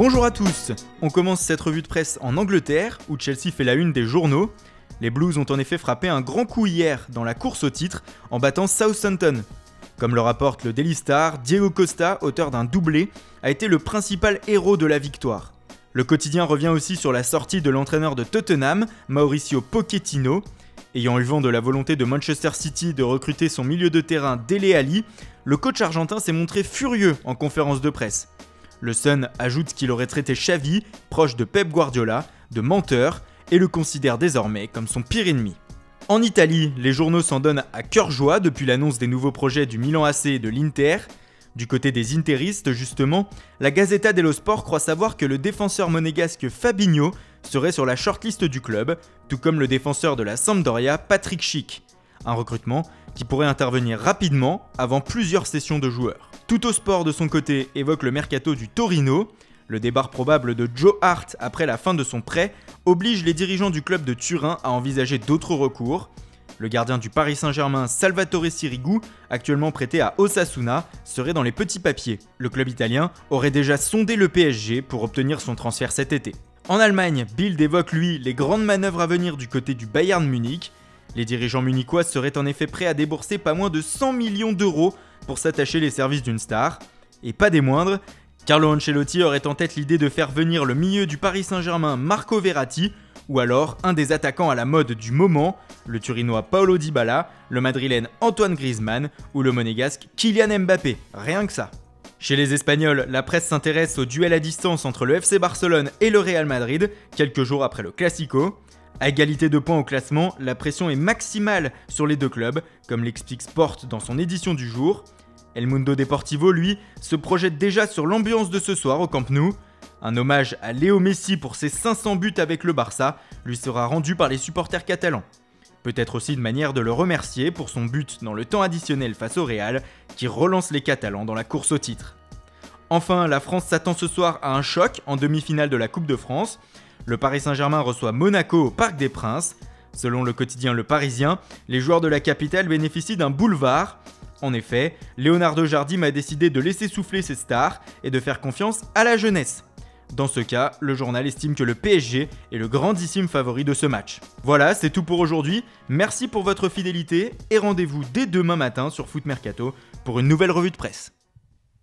Bonjour à tous, on commence cette revue de presse en Angleterre, où Chelsea fait la une des journaux. Les Blues ont en effet frappé un grand coup hier dans la course au titre en battant Southampton. Comme le rapporte le Daily Star, Diego Costa, auteur d'un doublé, a été le principal héros de la victoire. Le quotidien revient aussi sur la sortie de l'entraîneur de Tottenham, Mauricio Pochettino. Ayant eu vent de la volonté de Manchester City de recruter son milieu de terrain Dele Alli, le coach argentin s'est montré furieux en conférence de presse. Le Sun ajoute qu'il aurait traité Xavi, proche de Pep Guardiola, de menteur et le considère désormais comme son pire ennemi. En Italie, les journaux s'en donnent à cœur joie depuis l'annonce des nouveaux projets du Milan AC et de l'Inter. Du côté des interistes, justement, la Gazzetta dello Sport croit savoir que le défenseur monégasque Fabinho serait sur la shortlist du club, tout comme le défenseur de la Sampdoria Patrick Schick. Un recrutement qui pourrait intervenir rapidement avant plusieurs sessions de joueurs. Tuttosport de son côté évoque le mercato du Torino. Le départ probable de Joe Hart après la fin de son prêt oblige les dirigeants du club de Turin à envisager d'autres recours. Le gardien du Paris Saint-Germain Salvatore Sirigu, actuellement prêté à Osasuna, serait dans les petits papiers. Le club italien aurait déjà sondé le PSG pour obtenir son transfert cet été. En Allemagne, Bild évoque lui les grandes manœuvres à venir du côté du Bayern Munich. Les dirigeants munichois seraient en effet prêts à débourser pas moins de 100 millions d'euros pour s'attacher les services d'une star. Et pas des moindres, Carlo Ancelotti aurait en tête l'idée de faire venir le milieu du Paris Saint-Germain Marco Verratti, ou alors un des attaquants à la mode du moment, le Turinois Paulo Dybala, le Madrilène Antoine Griezmann ou le Monégasque Kylian Mbappé, rien que ça. Chez les Espagnols, la presse s'intéresse au duel à distance entre le FC Barcelone et le Real Madrid, quelques jours après le Classico. À égalité de points au classement, la pression est maximale sur les deux clubs, comme l'explique Sport dans son édition du jour. El Mundo Deportivo, lui, se projette déjà sur l'ambiance de ce soir au Camp Nou. Un hommage à Léo Messi pour ses 500 buts avec le Barça lui sera rendu par les supporters catalans. Peut-être aussi une manière de le remercier pour son but dans le temps additionnel face au Real, qui relance les Catalans dans la course au titre. Enfin, la France s'attend ce soir à un choc en demi-finale de la Coupe de France. Le Paris Saint-Germain reçoit Monaco au Parc des Princes. Selon le quotidien Le Parisien, les joueurs de la capitale bénéficient d'un boulevard. En effet, Leonardo Jardim a décidé de laisser souffler ses stars et de faire confiance à la jeunesse. Dans ce cas, le journal estime que le PSG est le grandissime favori de ce match. Voilà, c'est tout pour aujourd'hui. Merci pour votre fidélité et rendez-vous dès demain matin sur Foot Mercato pour une nouvelle revue de presse.